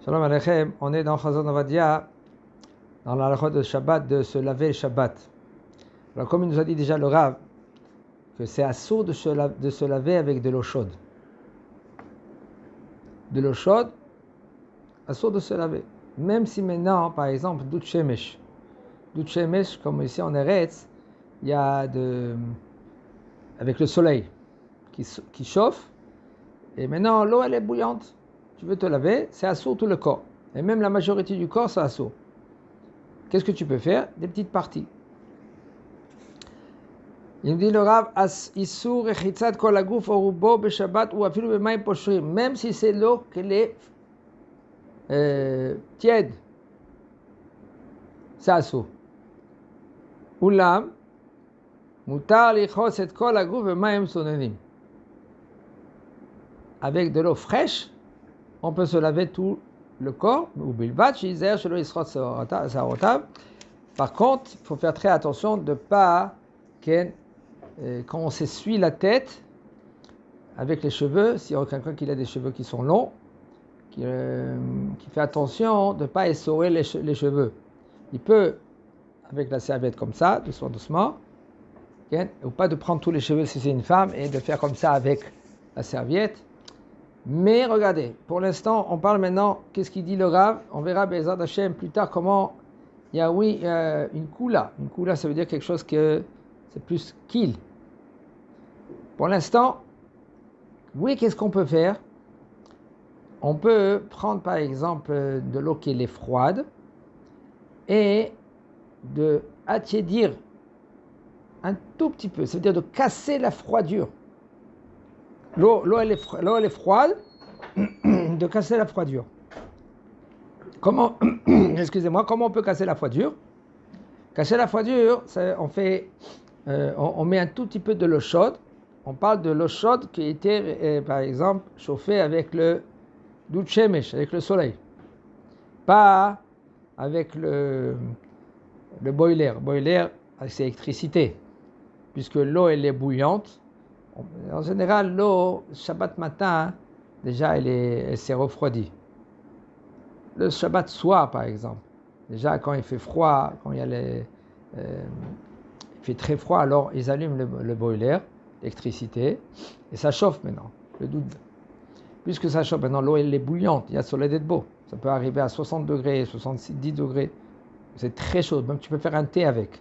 Shalom Aleichem, on est dans Chazon Ovadia, dans la halakha de Shabbat, de se laver le Shabbat. Alors comme il nous a dit déjà le Rav, que c'est assourd de se laver avec de l'eau chaude. De l'eau chaude, assourd de se laver. Même si maintenant, par exemple, dout shemesh, comme ici en Eretz, il y a avec le soleil qui chauffe, et maintenant l'eau elle est bouillante. Tu veux te laver, c'est assourd tout le corps. Et même la majorité du corps, c'est assourd. Qu'est-ce que tu peux faire? Des petites parties. Il nous dit le Rav, Issur rechitzat kol haguf orubo b'Shabbat ou afilu b'mayim poshrim. Même si c'est l'eau qu'elle est tiède, c'est assourd. Ulam, mutar lichos et kol haguf b'mayim sonenim. Avec de l'eau fraîche, on peut se laver tout le corps. Par contre, il faut faire très attention de ne pas, quand on s'essuie la tête avec les cheveux, s'il y a quelqu'un qui a des cheveux qui sont longs, qui fait attention de ne pas essorer les cheveux. Il peut, avec la serviette comme ça, doucement, ou pas de prendre tous les cheveux si c'est une femme et de faire comme ça avec la serviette. Mais regardez, pour l'instant, on parle maintenant, qu'est-ce qu'il dit le Rav? On verra Be'ezrat Hashem plus tard comment il y a une kula. Une kula, ça veut dire quelque chose que c'est plus qu'il. Pour l'instant, oui, qu'est-ce qu'on peut faire? On peut prendre par exemple de l'eau qui est froide et de attiédir un tout petit peu, ça veut dire de casser la froidure. L'eau elle est froide, de casser la froidure. Comment on peut casser la froidure? Casser la froidure, on met un tout petit peu de l'eau chaude. On parle de l'eau chaude qui était, par exemple, chauffée avec le dout shemesh, avec le soleil. Pas avec le boiler. Boiler, c'est l'électricité. Puisque l'eau, elle est bouillante. En général, l'eau, Shabbat matin, déjà, elle s'est refroidie. Le Shabbat soir, par exemple, déjà, quand il fait froid, quand il fait très froid, alors ils allument le boiler, l'électricité, et ça chauffe maintenant, le doute. Puisque ça chauffe maintenant, l'eau, elle est bouillante, il y a soleil d'être beau. Ça peut arriver à 60 degrés, 70 degrés. C'est très chaud, même tu peux faire un thé avec.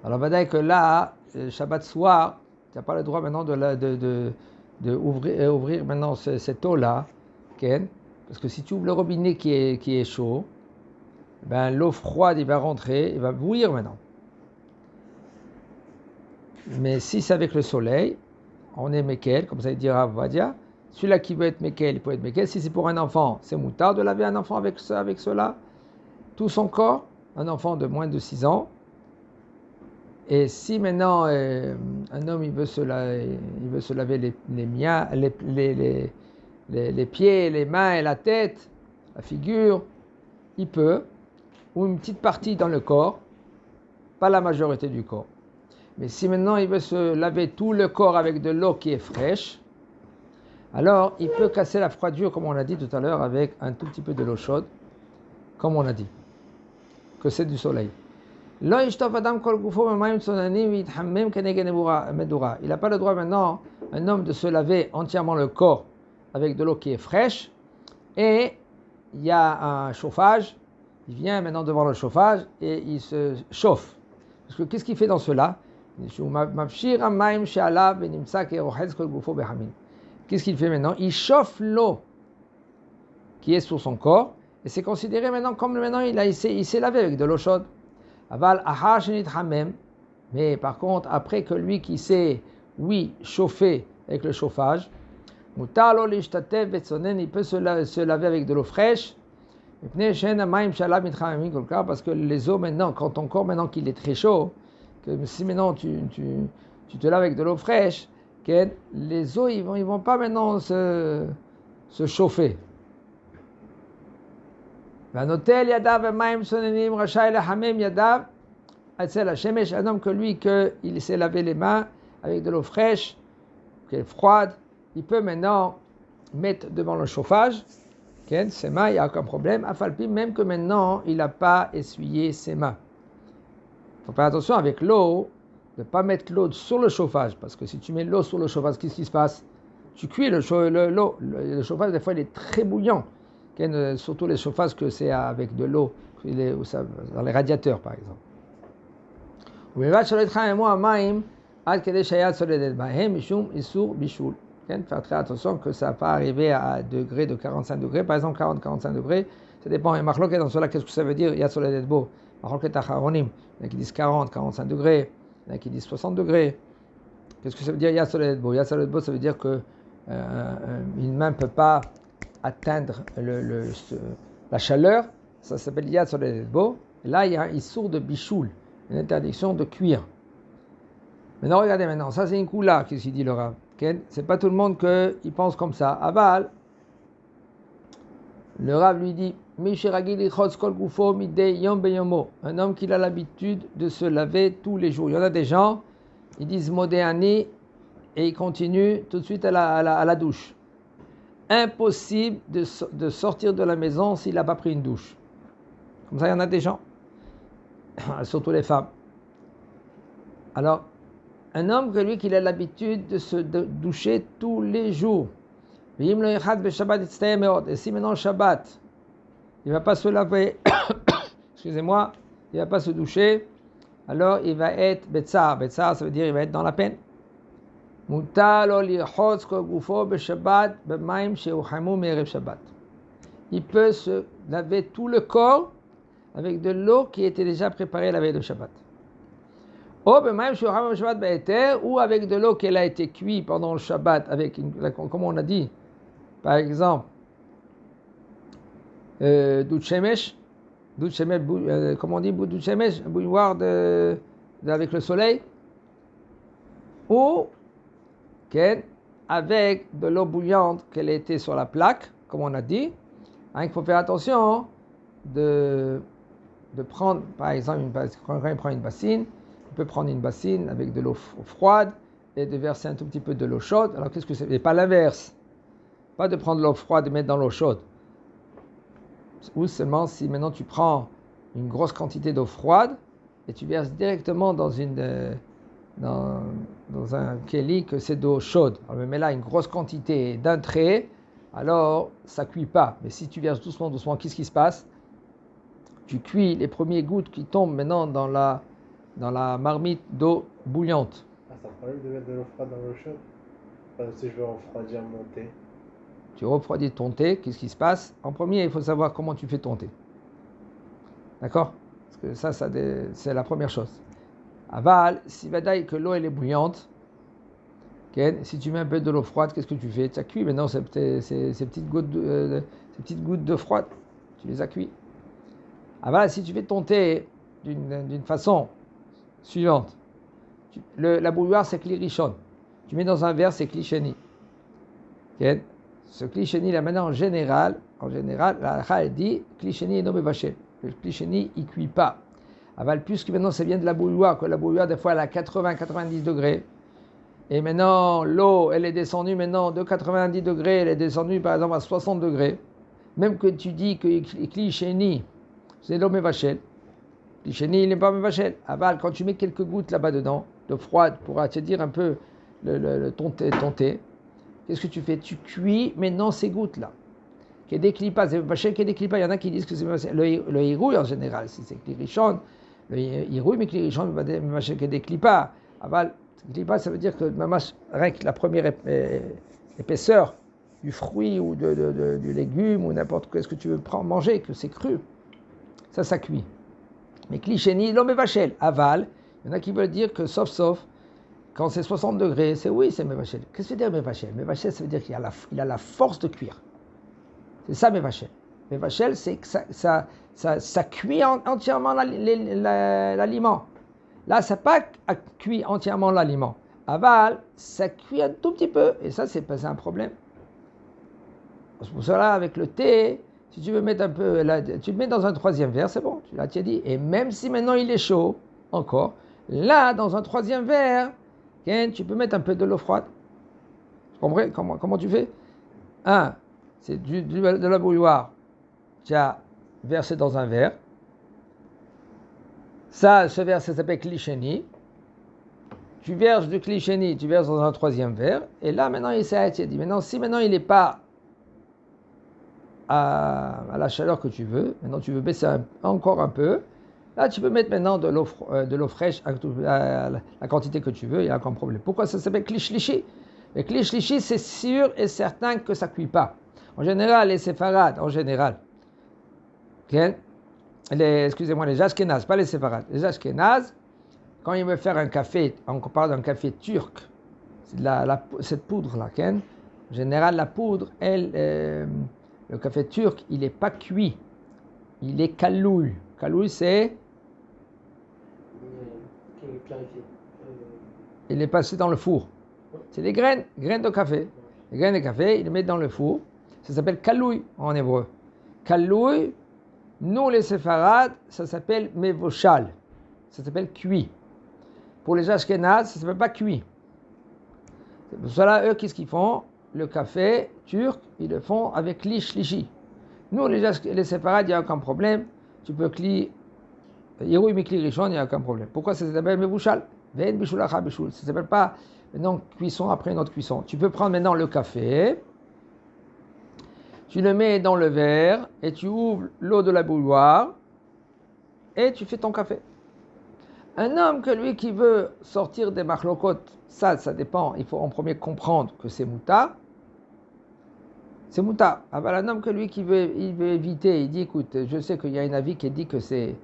Alors, va dire que là, Shabbat soir, tu n'as pas le droit maintenant ouvrir maintenant cette eau-là, parce que si tu ouvres le robinet qui est chaud, ben l'eau froide il va rentrer, il va bouillir maintenant. Mais si c'est avec le soleil, on est Mekel, comme ça il dira Vadia. Celui-là qui veut être Mekel, il peut être Mekel. Si c'est pour un enfant, c'est moutard de laver un enfant avec cela, tout son corps, un enfant de moins de 6 ans. Et si maintenant un homme il veut se laver les pieds, les mains et la tête, la figure, il peut, ou une petite partie dans le corps, pas la majorité du corps. Mais si maintenant il veut se laver tout le corps avec de l'eau qui est fraîche, alors il peut casser la froidure, comme on l'a dit tout à l'heure, avec un tout petit peu de l'eau chaude, comme on a dit, que c'est du soleil. Il n'a pas le droit maintenant, un homme, de se laver entièrement le corps avec de l'eau qui est fraîche, et il y a un chauffage, il vient maintenant devant le chauffage et il se chauffe. Parce que qu'est-ce qu'il fait dans cela? Qu'est-ce qu'il fait maintenant? Il chauffe l'eau qui est sur son corps, et c'est considéré maintenant comme maintenant il s'est lavé avec de l'eau chaude. Aval ahar shenit hamem, mais par contre après que lui qui s'est chauffé avec le chauffage, mutar lo lishtatev betzonen, il peut se laver avec de l'eau fraîche, parce que les eaux maintenant, quand ton corps maintenant qu'il est très chaud, que si maintenant tu te laves avec de l'eau fraîche, les eaux ils vont pas maintenant se chauffer. Un homme que lui, qu'il s'est lavé les mains avec de l'eau fraîche, qui est froide, il peut maintenant mettre devant le chauffage ses mains, il n'y a aucun problème. Afalpi, même que maintenant, il n'a pas essuyé ses mains. Il faut faire attention avec l'eau, de ne pas mettre l'eau sur le chauffage, parce que si tu mets l'eau sur le chauffage, qu'est-ce qui se passe? Tu cuis l'eau. Le chauffage, des fois, il est très bouillant. Surtout les chauffages que c'est avec de l'eau, dans les radiateurs, par exemple. Faire très attention que ça ne va pas arriver à un degré de 45 degrés, par exemple 40-45 degrés, ça dépend. Et marloquet dans cela, qu'est-ce que ça veut dire? Yad Soledet Bo. Marloquet Acharonim, il y en a qui disent 40-45 degrés, il y en a qui disent 60 degrés. Qu'est-ce que ça veut dire Yad Soledet Bo? Yad Soledet Bo, ça veut dire que une main ne peut pas atteindre la chaleur, ça s'appelle Yad Soledet Bo. Et là, il y a un issour de bichoul, une interdiction de cuire. Maintenant, regardez maintenant, ça c'est une coula, qu'est-ce qu'il dit le Rav? C'est pas tout le monde qui pense comme ça. Aval, le Rav lui dit, un homme qui a l'habitude de se laver tous les jours. Il y en a des gens, ils disent modéani et ils continuent tout de suite à la douche. Impossible de sortir de la maison s'il n'a pas pris une douche. Comme ça, il y en a des gens, surtout les femmes. Alors, un homme que lui, qu'il a l'habitude de se doucher tous les jours. Et si maintenant le Shabbat, il ne va pas se laver, excusez-moi, il ne va pas se doucher, alors il va être Betsar. Betsar, ça veut dire il va être dans la peine. Il peut se laver tout le corps avec de l'eau qui était déjà préparée la veille de Shabbat. Ou avec de l'eau qui a été cuite pendant le Shabbat, comme on a dit, par exemple, dout shemesh, comment on dit, dout shemesh, bouilloire avec le soleil, ou avec de l'eau bouillante qu'elle était sur la plaque, comme on a dit. Il faut faire attention de prendre, par exemple, quand il prend une bassine, on peut prendre une bassine avec de l'eau froide et de verser un tout petit peu de l'eau chaude. Alors qu'est-ce que c'est? Et pas l'inverse. Pas de prendre l'eau froide et mettre dans l'eau chaude. Ou seulement si maintenant tu prends une grosse quantité d'eau froide et tu verses directement dans un keli que c'est d'eau chaude. Alors mais là une grosse quantité d'un trait, alors ça cuit pas. Mais si tu verses doucement, qu'est-ce qui se passe? Tu cuis les premières gouttes qui tombent maintenant dans la marmite d'eau bouillante. C'est un problème de mettre de l'eau froide dans l'eau chaude? Si je veux refroidir mon thé. Tu refroidis ton thé, qu'est-ce qui se passe? En premier, il faut savoir comment tu fais ton thé. D'accord? Parce que ça c'est la première chose. Aval, si vadaï que l'eau elle est bouillante, si tu mets un peu de l'eau froide, qu'est-ce que tu fais? Tu as cuit maintenant ces petites gouttes de froide. Tu les as cuits. Aval, si tu fais ton thé d'une façon suivante, la bouilloire c'est kli rishon. Tu mets dans un verre, c'est kli sheni. Ce kli sheni là maintenant en général, la halakha elle dit kli sheni eno mevashel. Le kli sheni il cuit pas. Aval, puisque maintenant ça vient de la bouilloire, que la bouilloire des fois elle a 80-90 degrés. Et maintenant l'eau elle est descendue maintenant de 90 degrés, elle est descendue par exemple à 60 degrés. Même que tu dis que kli sheni c'est l'eau mevashel. Kli sheni il n'est pas mevashel. Aval, quand tu mets quelques gouttes là-bas dedans, de froide pour attirer un peu ton thé, qu'est-ce que tu fais? Tu cuis maintenant ces gouttes-là. C'est mevashel, il y en a qui disent que c'est mevashel. Le hirouille en général, si c'est kli rishon, le hirouille, mais kli rishon, mevashel kedeklipa. Aval, klipa, ça veut dire que rien que la première épaisseur du fruit ou du légume ou n'importe quoi, ce que tu veux manger, que c'est cru, ça cuit. Mais kli sheni, l'homme mevashel. Aval, il y en a qui veulent dire que sauf, quand c'est 60 degrés, c'est mevashel. Qu'est-ce que ça veut dire mevashel? Mevashel, ça veut dire qu'il a la force de cuire. C'est ça mevashel. Mevashel, c'est que ça cuit entièrement l'aliment. Là, ça n'a pas cuit entièrement l'aliment. Aval, ça cuit un tout petit peu. Et ça, c'est pas un problème. C'est pour cela, avec le thé, si tu veux mettre un peu, là, tu le mets dans un troisième verre, c'est bon, tu l'as dit. Et même si maintenant il est chaud, encore, là, dans un troisième verre, tu peux mettre un peu de l'eau froide. Tu comprends comment tu fais? c'est de la bouilloire. Tu as versé dans un verre. Ça, ce verre, ça s'appelle klisheni. Tu verses du klisheni, tu verses dans un troisième verre. Et là, maintenant, il s'est arrêté. Il dit, maintenant, si maintenant il n'est pas à la chaleur que tu veux, maintenant tu veux baisser encore un peu, là, tu peux mettre maintenant de l'eau fraîche à la quantité que tu veux, il n'y a aucun problème. Pourquoi ça s'appelle klishlishi? Le klishlishi, c'est sûr et certain que ça ne cuit pas. En général, les séfarades, en général, okay? Excusez-moi, les ashkénazes, pas les séfarades. Les ashkénazes, quand ils veulent faire un café, on parle d'un café turc, c'est cette poudre-là, okay? En général, la poudre, le café turc, il n'est pas cuit, il est kalouille. Kalouille, c'est... Il est passé dans le four. C'est les graines de café. Les graines de café, ils les mettent dans le four. Ça s'appelle kalouille en hébreu. Kalouille, nous les séfarades, ça s'appelle mevoshal. Ça s'appelle cuit. Pour les ashkénazes, ça ne s'appelle pas cuit. Pour cela, eux, qu'est-ce qu'ils font? Le café turc, ils le font avec lishi. Nous, les séfarades, il n'y a aucun problème. Tu peux clier Yeroui Mikli Rishon, il n'y a aucun problème. Pourquoi ça s'appelle Mebouchal? Ven Bishulacha Bishul. Ça ne s'appelle pas maintenant cuisson après une autre cuisson. Tu peux prendre maintenant le café, tu le mets dans le verre et tu ouvres l'eau de la bouilloire et tu fais ton café. Un homme que lui qui veut sortir des machlokot, ça dépend. Il faut en premier comprendre que c'est mouta. C'est mouta. Alors un homme que lui qui veut éviter, il dit écoute, je sais qu'il y a un avis qui dit que c'est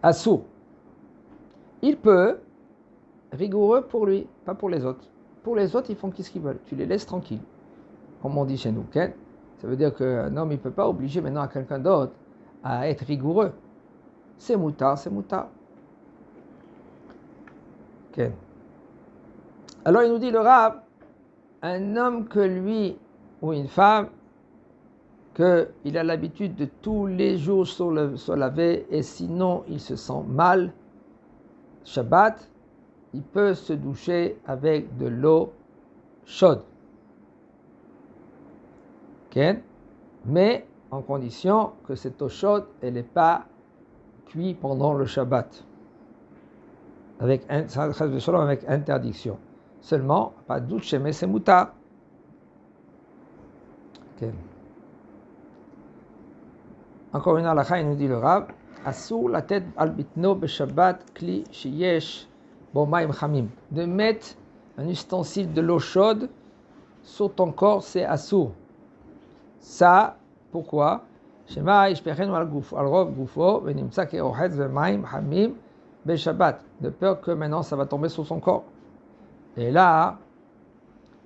assourd. Il peut, rigoureux pour lui, pas pour les autres. Pour les autres, ils font ce qu'ils veulent. Tu les laisses tranquilles, comme on dit chez nous. Okay? Ça veut dire qu'un homme, il ne peut pas obliger maintenant à quelqu'un d'autre à être rigoureux. C'est mouta, c'est mouta. Okay. Alors il nous dit le Rav, un homme que lui, ou une femme, qu'il a l'habitude de tous les jours se laver et sinon il se sent mal, Shabbat, il peut se doucher avec de l'eau chaude. Okay? Mais en condition que cette eau chaude, elle n'est pas cuite pendant le Shabbat. Avec interdiction. Seulement, pas de douche, mais c'est mouta. Okay. Encore une halakha, il nous dit le Rav, Assour la tête al bitno be Shabbat kli shiyesh bo maim chamim. De mettre un ustensile de l'eau chaude sur ton corps, c'est assour. Ça, pourquoi? Shema ishpechenu al rov gufo venimtsa ke ochetz ve maim chamim be Shabbat. De peur que maintenant ça va tomber sur son corps. Et là,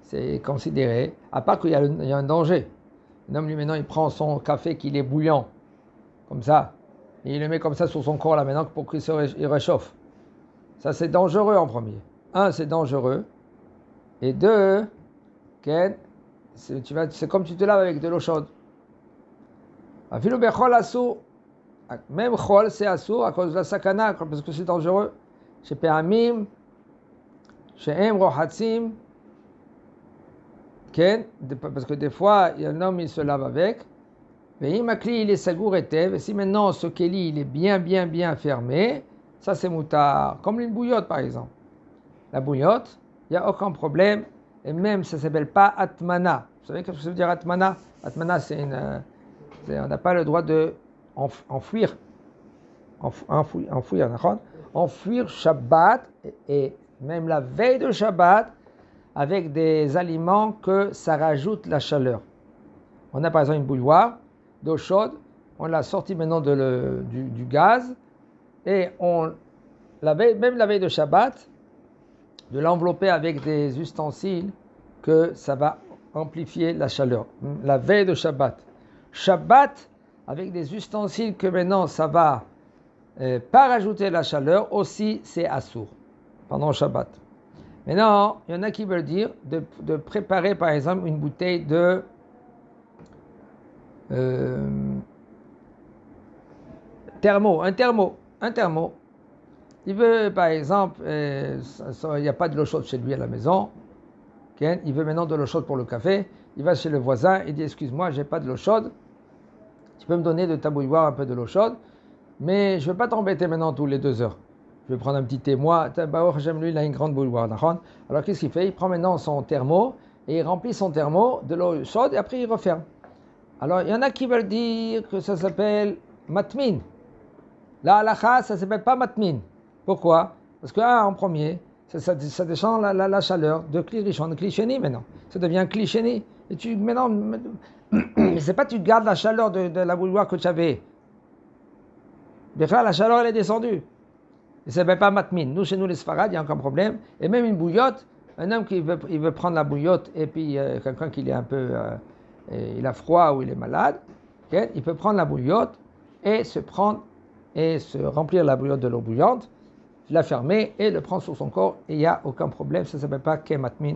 c'est considéré, à part qu'il y a un danger. Un homme, lui, maintenant, il prend son café qu'il est bouillant, comme ça, et il le met comme ça sur son corps, là, maintenant, pour qu'il il réchauffe. Ça, c'est dangereux en premier. Un, c'est dangereux. Et deux, Ken, c'est comme tu te laves avec de l'eau chaude. Même chol, c'est assour à cause de la sakana, parce que c'est dangereux. Chez Péamim, chez Em Rohatzim, parce que des fois, il y a un homme, il se lave avec. Mais il est sagour et tev. Et si maintenant ce keli, il est bien fermé, ça c'est moutar. Comme une bouillotte par exemple. La bouillotte, il n'y a aucun problème. Et même, ça ne s'appelle pas atmana. Vous savez ce que ça veut dire atmana? Atmana, on n'a pas le droit de enfouir. Enfouir Shabbat et même la veille de Shabbat avec des aliments que ça rajoute la chaleur. On a par exemple une bouilloire d'eau chaude, on l'a sortie maintenant du gaz et même la veille de Shabbat, de l'envelopper avec des ustensiles que ça va amplifier la chaleur. La veille de Shabbat. Shabbat avec des ustensiles que maintenant ça va pas rajouter la chaleur, aussi c'est assour pendant Shabbat. Maintenant, il y en a qui veulent dire de préparer par exemple une bouteille de un thermo. Il veut par exemple, il n'y a pas de l'eau chaude chez lui à la maison, il veut maintenant de l'eau chaude pour le café, il va chez le voisin, il dit excuse-moi, j'ai pas de l'eau chaude, tu peux me donner de ta bouilloire un peu de l'eau chaude, mais je ne veux pas t'embêter maintenant tous les 2 heures. Je vais prendre un petit thé. Moi, lui, il a une grande bouilloire. Alors qu'est-ce qu'il fait? Il prend maintenant son thermo et il remplit son thermo de l'eau chaude et après il referme. Alors il y en a qui veulent dire que ça s'appelle matmin. La halakha, ça ne s'appelle pas matmin. Pourquoi? Parce que, en premier, ça descend la chaleur de kli rishon, de kli sheni maintenant. Ça devient kli sheni. Et maintenant, c'est pas tu gardes la chaleur de la bouilloire que tu avais. La chaleur, elle est descendue. Et ça ne s'appelle pas matmin. Nous, chez nous, les Sfarad, il n'y a aucun problème. Et même une bouillotte, un homme qui veut prendre la bouillotte et puis quelqu'un qui est un peu, il a froid ou il est malade, okay, il peut prendre la bouillotte et se remplir la bouillotte de l'eau bouillante, la fermer et le prendre sur son corps et il n'y a aucun problème. Ça ne s'appelle pas kematmin.